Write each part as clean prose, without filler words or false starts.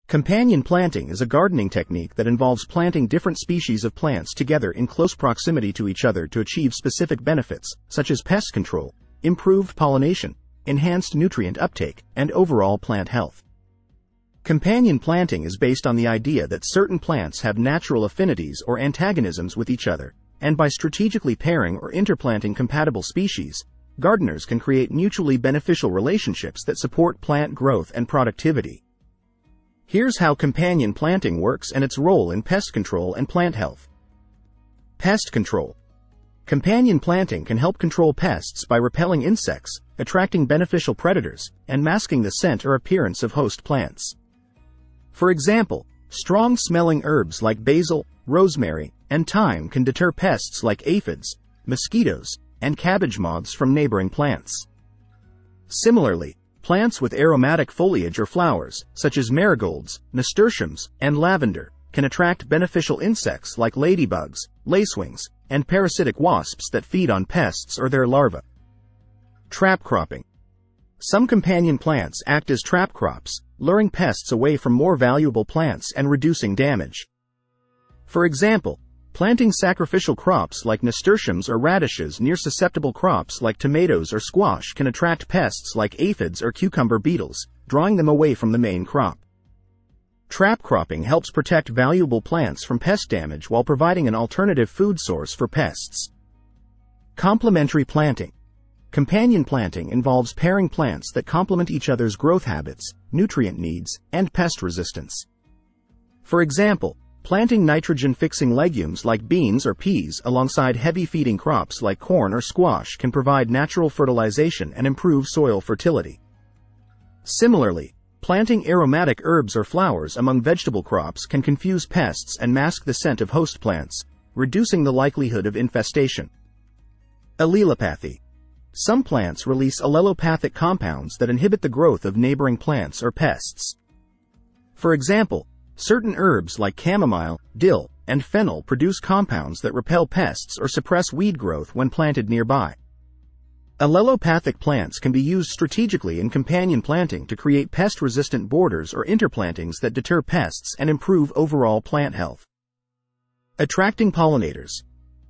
Companion planting is a gardening technique that involves planting different species of plants together in close proximity to each other to achieve specific benefits, such as pest control, improved pollination, enhanced nutrient uptake, and overall plant health. Companion planting is based on the idea that certain plants have natural affinities or antagonisms with each other, and by strategically pairing or interplanting compatible species, gardeners can create mutually beneficial relationships that support plant growth and productivity. Here's how companion planting works and its role in pest control and plant health. Pest control. Companion planting can help control pests by repelling insects, attracting beneficial predators, and masking the scent or appearance of host plants. For example, strong-smelling herbs like basil, rosemary, and thyme can deter pests like aphids, mosquitoes, and cabbage moths from neighboring plants. Similarly, plants with aromatic foliage or flowers, such as marigolds, nasturtiums, and lavender, can attract beneficial insects like ladybugs, lacewings, and parasitic wasps that feed on pests or their larvae. Trap cropping. Some companion plants act as trap crops, luring pests away from more valuable plants and reducing damage. For example, planting sacrificial crops like nasturtiums or radishes near susceptible crops like tomatoes or squash can attract pests like aphids or cucumber beetles, drawing them away from the main crop. Trap cropping helps protect valuable plants from pest damage while providing an alternative food source for pests. Complementary planting. Companion planting involves pairing plants that complement each other's growth habits, nutrient needs, and pest resistance. For example, planting nitrogen-fixing legumes like beans or peas alongside heavy-feeding crops like corn or squash can provide natural fertilization and improve soil fertility. Similarly, planting aromatic herbs or flowers among vegetable crops can confuse pests and mask the scent of host plants, reducing the likelihood of infestation. Allelopathy. Some plants release allelopathic compounds that inhibit the growth of neighboring plants or pests. For example, certain herbs like chamomile, dill, and fennel produce compounds that repel pests or suppress weed growth when planted nearby. Allelopathic plants can be used strategically in companion planting to create pest-resistant borders or interplantings that deter pests and improve overall plant health. Attracting pollinators.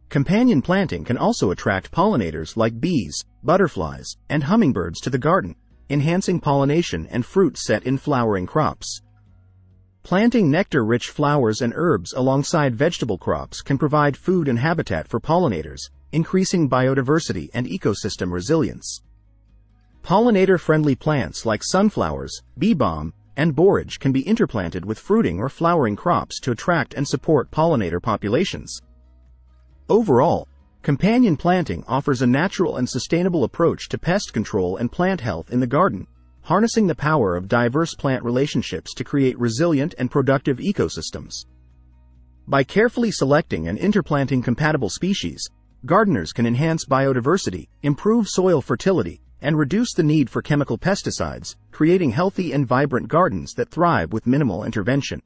Companion planting can also attract pollinators like bees, butterflies, and hummingbirds to the garden, enhancing pollination and fruit set in flowering crops. Planting nectar-rich flowers and herbs alongside vegetable crops can provide food and habitat for pollinators, increasing biodiversity and ecosystem resilience. Pollinator-friendly plants like sunflowers, bee balm, and borage can be interplanted with fruiting or flowering crops to attract and support pollinator populations. Overall, companion planting offers a natural and sustainable approach to pest control and plant health in the garden, harnessing the power of diverse plant relationships to create resilient and productive ecosystems. By carefully selecting and interplanting compatible species, gardeners can enhance biodiversity, improve soil fertility, and reduce the need for chemical pesticides, creating healthy and vibrant gardens that thrive with minimal intervention.